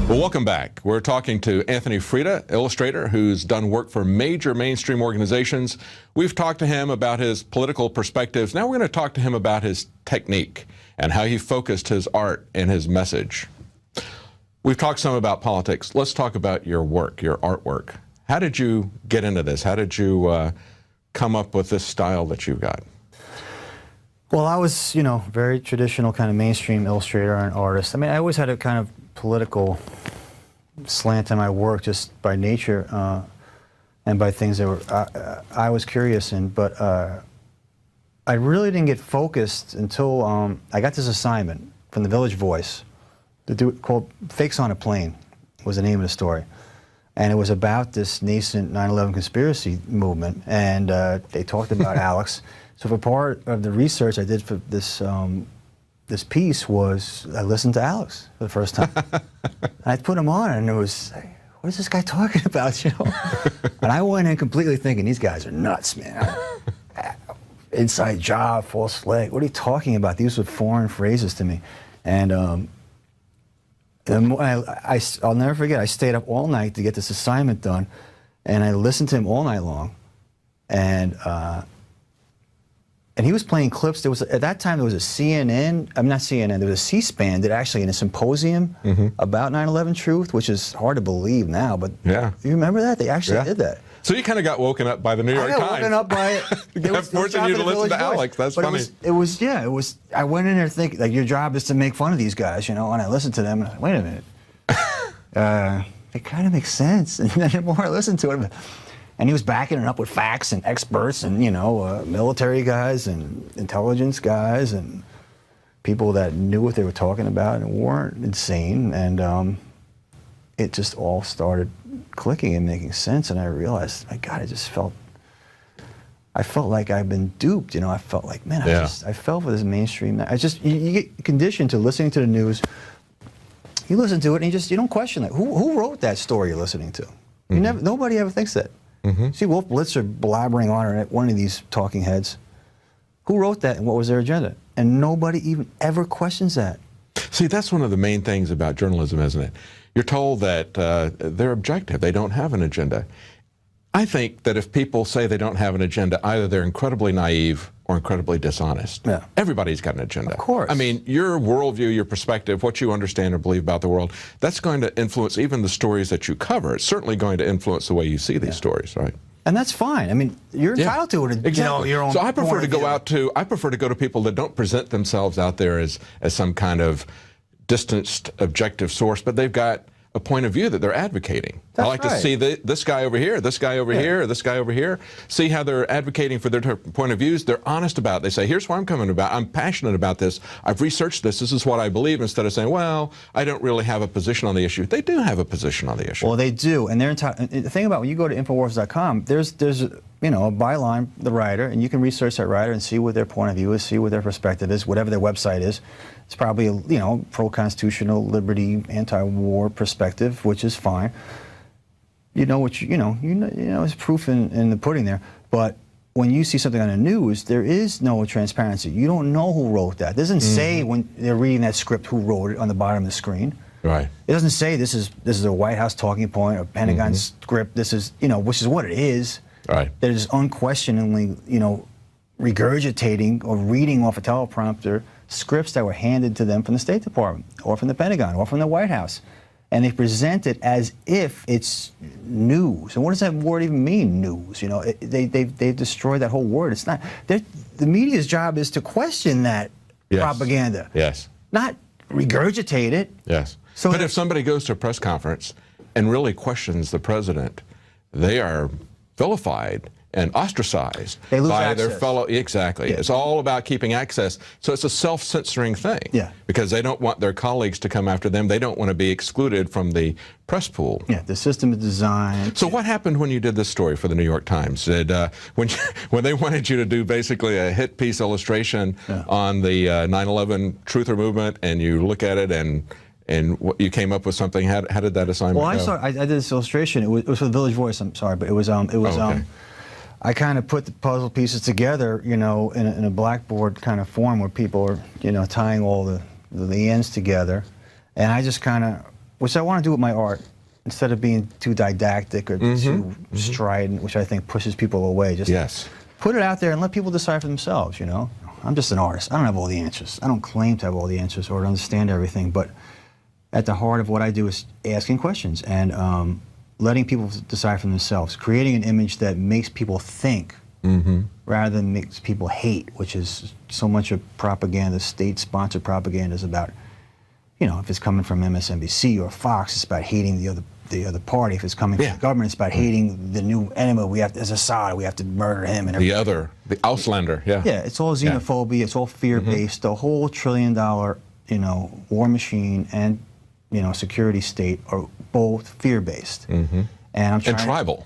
Well, welcome back. We're talking to Anthony Freda, illustrator, who's done work for major mainstream organizations. We've talked to him about his political perspectives. Now we're going to talk to him about his technique and how he focused his art and his message. We've talked some about politics. Let's talk about your work, your artwork. How did you get into this? How did you come up with this style that you've got? Well, I was, very traditional kind of mainstream illustrator and artist. I mean, I always had a kind of political slant in my work just by nature and by things that were I was curious in, but I really didn't get focused until I got this assignment from the Village Voice to do called Fakes on a Plane was the name of the story, and it was about this nascent 9/11 conspiracy movement, and they talked about Alex. So for part of the research I did for this this piece was I listened to Alex for the first time. I put him on, and it was, what is this guy talking about, And I went in completely thinking, these guys are nuts, man. Inside job, false flag. What are you talking about? These were foreign phrases to me. And I'll never forget, I stayed up all night to get this assignment done, and I listened to him all night long. And he was playing clips. There was, at that time, there was a CNN, I'm not CNN, there was a C-SPAN that actually in a symposium about 9/11 truth, which is hard to believe now, but you remember that? They actually did that. So you kind of got woken up by the New York Times. I got woken up by it. Forcing you to listen to Alex. That's funny. It was, I went in there thinking, like, your job is to make fun of these guys, and I listened to them, and I went, wait a minute. It kind of makes sense. And then the more I listened to it, and he was backing it up with facts and experts and, military guys and intelligence guys and people that knew what they were talking about and weren't insane. And it just all started clicking and making sense. And I realized, my God, I felt like I've been duped. I felt like, man, I fell for this mainstream. You get conditioned to listening to the news. You listen to it and you don't question it. Who wrote that story you're listening to? Nobody ever thinks that. See Wolf Blitzer blabbering on at one of these talking heads. Who wrote that and what was their agenda? And nobody even ever questions that. See, that's one of the main things about journalism, isn't it? You're told that they're objective, they don't have an agenda. I think that if people say they don't have an agenda, either they're incredibly naive or incredibly dishonest. Yeah. Everybody's got an agenda. Of course. I mean, your worldview, your perspective, what you understand or believe about the world, that's going to influence even the stories that you cover. It's certainly going to influence the way you see these stories, right? And that's fine. I mean, you're entitled to it. Exactly. Your own. So I prefer to go out to. I prefer to go to people that don't present themselves out there as some kind of distanced, objective source, but they've got a point of view that they're advocating. That's I like to see this guy over here, this guy over here, this guy over here. See how they're advocating for their point of views. They're honest about it. They say, here's where I'm coming about. I'm passionate about this. I've researched this. This is what I believe, instead of saying, well, I don't really have a position on the issue. They do have a position on the issue. Well, they do. And they're the thing about when you go to Infowars.com, there's a byline, the writer, and you can research that writer and see what their point of view is, see what their perspective is, whatever their website is. It's probably a pro-constitutional, liberty, anti-war perspective, which is fine. It's proof in the pudding there. But when you see something on the news, there is no transparency. You don't know who wrote that. It doesn't say when they're reading that script who wrote it on the bottom of the screen. Right. It doesn't say this is a White House talking point or Pentagon script. This is which is what it is. Right. They're just unquestioningly regurgitating or reading off a teleprompter scripts that were handed to them from the State Department or from the Pentagon or from the White House. And they present it as if it's news. And what does that word even mean, news? They've destroyed that whole word. It's not. The media's job is to question that propaganda. Yes. Not regurgitate it. Yes. So but if somebody goes to a press conference and really questions the president, they are vilified and ostracized by their fellow. Exactly. It's all about keeping access. So it's a self-censoring thing. Yeah. Because they don't want their colleagues to come after them. They don't want to be excluded from the press pool. Yeah. The system is designed. So what happened when you did this story for the New York Times? When they wanted you to do basically a hit piece illustration on the 9/11 truther movement, and you look at it and you came up with something. How did that assignment go? I did this illustration. It was for the Village Voice. I'm sorry, but it was I kind of put the puzzle pieces together, in a blackboard kind of form where people are, tying all the ends together, and I just kind of which I want to do with my art, instead of being too didactic or too strident, which I think pushes people away. Just put it out there and let people decide for themselves, you know? I'm just an artist. I don't have all the answers. I don't claim to have all the answers or to understand everything, but at the heart of what I do is asking questions and letting people decide for themselves, creating an image that makes people think rather than makes people hate, which is so much of propaganda, state-sponsored propaganda is about, you know, if it's coming from MSNBC or Fox, it's about hating the other party. If it's coming from the government, it's about hating the new enemy. We have to, as Assad, we have to murder him. And the Auslander, Yeah, it's all xenophobia. It's all fear-based. The whole $1 trillion, you know, war machine and, you know, security state are both fear-based. And I'm trying. And tribal.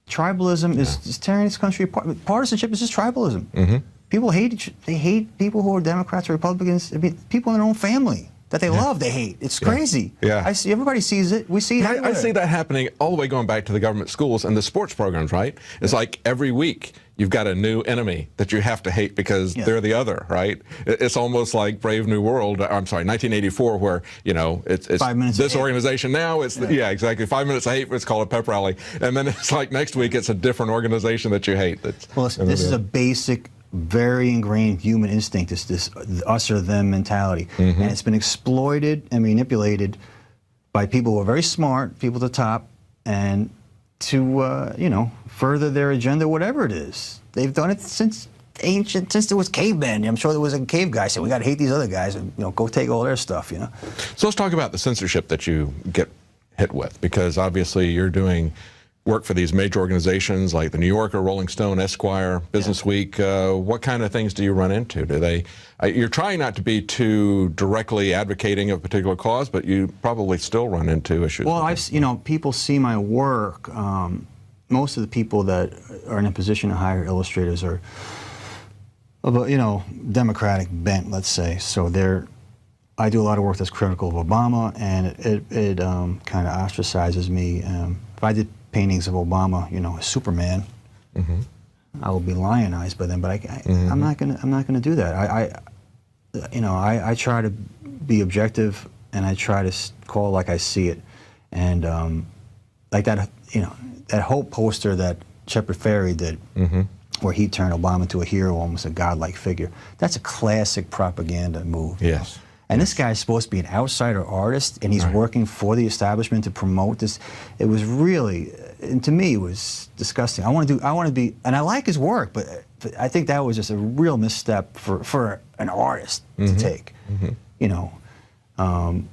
Tribalism is tearing this country apart. Partisanship is just tribalism. People hate. They hate people who are Democrats or Republicans. I mean, people in their own family that they love, they hate. It's crazy. I see. Everybody sees it. We see it. I see that happening all the way going back to the government schools and the sports programs. Right? It's like every week you've got a new enemy that you have to hate because they're the other. Right? It's almost like Brave New World. I'm sorry, 1984, where you know it's 5 minutes this organization now. It's exactly 5 minutes of hate. It's called a pep rally, and then it's like next week it's a different organization that you hate. Well, this is a basic, very ingrained human instinct, is this us or them mentality. And it's been exploited and manipulated by people who are very smart, people at the top, and to, you know, further their agenda, whatever it is. They've done it since since there was cavemen. I'm sure there was a cave guy saying, we got to hate these other guys and, you know, go take all their stuff, you know. So let's talk about the censorship that you get hit with, because obviously you're doing work for these major organizations like the New Yorker, Rolling Stone, Esquire, Business Week. What kind of things do you run into? Do they? You're trying not to be too directly advocating of a particular cause, but you probably still run into issues. Well, you know, people see my work. Most of the people that are in a position to hire illustrators are of a, you know, Democratic bent, let's say. So I do a lot of work that's critical of Obama, and it kind of ostracizes me. If I did paintings of Obama, you know, as Superman, I will be lionized by them. But I'm not gonna do that. You know, I try to be objective, and I try to call it like I see it. And like that, you know, that Hope poster that Shepard Fairey did, where he turned Obama into a hero, almost a godlike figure. That's a classic propaganda move. Yes. And this guy's supposed to be an outsider artist, and he's working for the establishment to promote this. It was really, and to me, it was disgusting. I want to be, and I like his work, but I think that was just a real misstep for an artist to take. You know,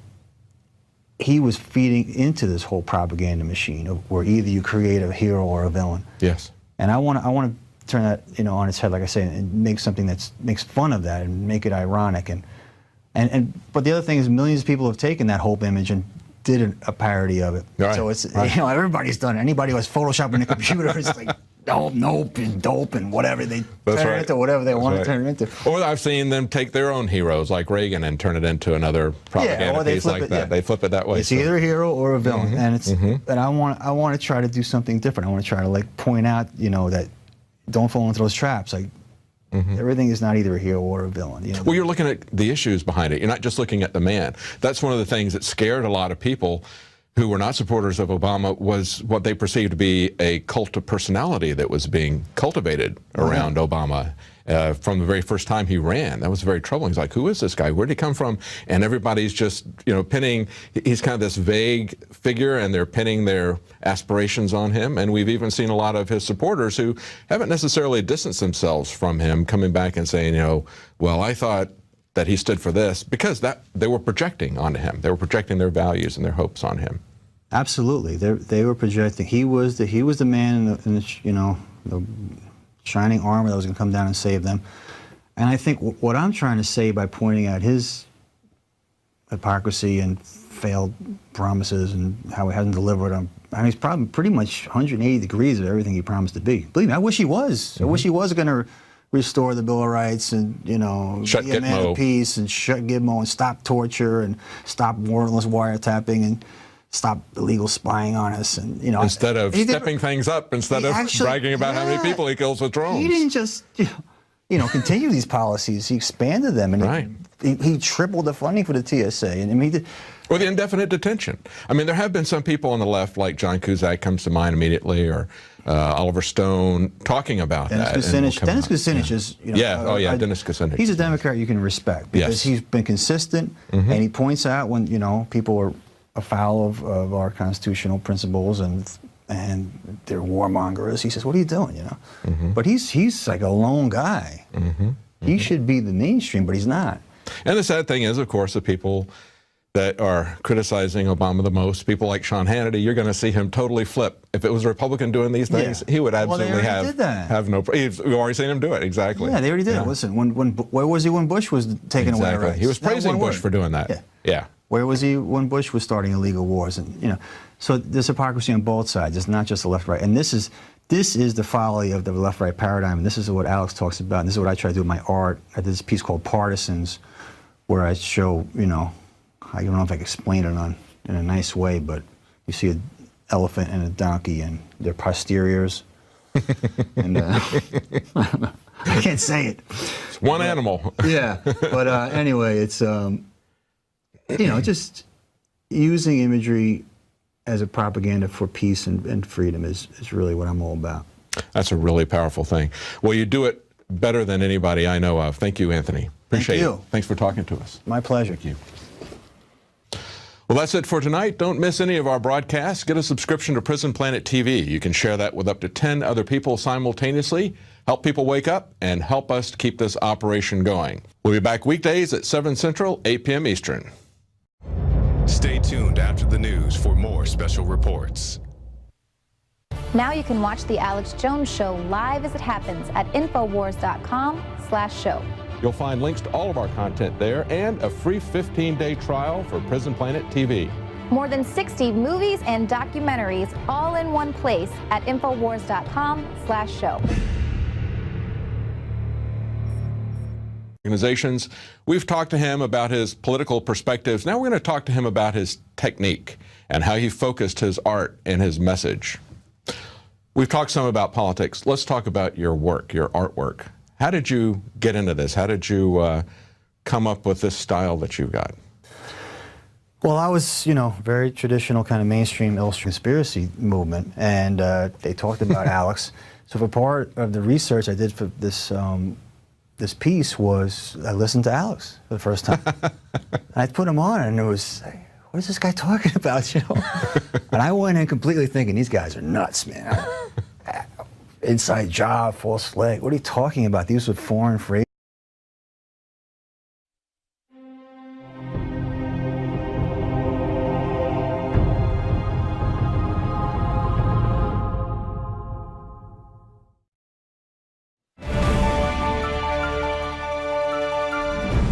he was feeding into this whole propaganda machine where either you create a hero or a villain. Yes. And I want to turn that, you know, on its head, like I say, and make something that makes fun of that and make it ironic. But the other thing is, millions of people have taken that Hope image and did a parody of it. Right. So it's, you know, everybody's done it. Anybody who has Photoshop in a computer is like, nope, and dope, and whatever. They turn it into whatever they want to turn it into. Or I've seen them take their own heroes, like Reagan, and turn it into another propaganda piece like that. They flip it that way. It's either a hero or a villain, and it's. And I want to try to do something different. I want to try to like point out, you know, that don't fall into those traps. Like, everything is not either a hero or a villain. You know? Well, you're looking at the issues behind it. You're not just looking at the man. That's one of the things that scared a lot of people who were not supporters of Obama, was what they perceived to be a cult of personality that was being cultivated around Obama from the very first time he ran. That was very troubling. He's like, who is this guy? Where did he come from? And everybody's just, you know, pinning, he's kind of this vague figure, and they're pinning their aspirations on him. And we've even seen a lot of his supporters who haven't necessarily distanced themselves from him coming back and saying, you know, well, I thought that he stood for this, because that they were projecting onto him. They were projecting their values and their hopes on him. Absolutely, they were projecting. He was the man in the you know, the shining armor that was going to come down and save them. And I think what I'm trying to say by pointing out his hypocrisy and failed promises and how he hasn't delivered on, I mean, he's probably pretty much 180 degrees of everything he promised to be. Believe me, I wish he was. I wish he was going to restore the Bill of Rights and, you know, be a man of peace and shut Gitmo and stop torture and stop warrantless wiretapping and stop illegal spying on us, and, you know, instead of stepping things up, instead of bragging about how many people he kills with drones. He didn't just, you know, continue these policies. He expanded them, and he tripled the funding for the TSA. And I mean, Or the indefinite detention. I mean, there have been some people on the left, like John Cusack comes to mind immediately, or Oliver Stone, talking about that. Dennis Kucinich is, you know, Dennis Kucinich. He's a Democrat you can respect because he's been consistent, and he points out when, you know, people are afoul of our constitutional principles and they're warmongers. He says, "What are you doing?" You know, but he's like a lone guy. He should be the mainstream, but he's not. And the sad thing is, of course, the people that are criticizing Obama the most, people like Sean Hannity, you're going to see him totally flip. If it was a Republican doing these things, he would absolutely have no. We've already seen him do it. Exactly. Yeah, they already did it. Listen, where was he when Bush was taking away our rights? He was praising Bush for doing that. Yeah. Where was he when Bush was starting illegal wars? And, you know, so there's hypocrisy on both sides. It's not just the left-right. And this is the folly of the left-right paradigm. And this is what Alex talks about. And this is what I try to do with my art. I did this piece called Partisans, where I show, you know, I don't know if I can explain it in a nice way, but you see an elephant and a donkey and their posteriors. And I can't say it. It's one animal. Yeah, but anyway, it's you know, just using imagery as a propaganda for peace and freedom is really what I'm all about. That's a really powerful thing. Well, you do it better than anybody I know of. Thank you, Anthony. Appreciate it. Thanks for talking to us. My pleasure. Thank you. Well, that's it for tonight. Don't miss any of our broadcasts. Get a subscription to Prison Planet TV. You can share that with up to 10 other people simultaneously. Help people wake up and help us to keep this operation going. We'll be back weekdays at 7 Central, 8 p.m. Eastern. Stay tuned after the news for more special reports. Now you can watch The Alex Jones Show live as it happens at Infowars.com/show. You'll find links to all of our content there and a free 15-day trial for Prison Planet TV. More than 60 movies and documentaries all in one place at Infowars.com/show. Organizations. We've talked to him about his political perspectives. Now we're going to talk to him about his technique and how he focused his art and his message. We've talked some about politics. Let's talk about your work, your artwork. How did you get into this? How did you come up with this style that you've got? Well, I was, you know, very traditional kind of mainstream illustrator conspiracy movement, and they talked about Alex. So for part of the research I did for this this piece was I listened to Alex for the first time. And I put him on, and it was, what is this guy talking about, you know? And I went in completely thinking, these guys are nuts, man. Inside job, false flag. What are you talking about? These were foreign phrases.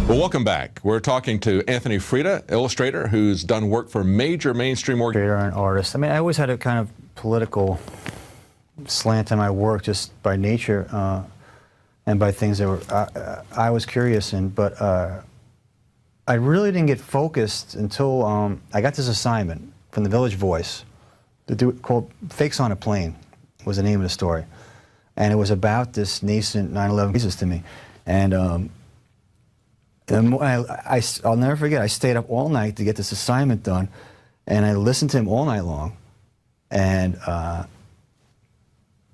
Well, welcome back. We're talking to Anthony Freda, illustrator, who's done work for major mainstream organizations. And artist. I mean, I always had a kind of political slant in my work just by nature and by things that were I was curious in, but I really didn't get focused until I got this assignment from the Village Voice to do called Fakes on a Plane was the name of the story, and it was about this nascent 9/11 crisis to me, and I'll never forget, I stayed up all night to get this assignment done, and I listened to him all night long, and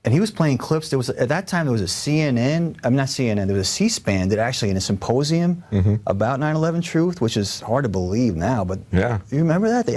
he was playing clips. There was, at that time, there was a CNN, I mean not CNN, there was a C-SPAN that actually in a symposium about 9/11 truth, which is hard to believe now, but you remember that? They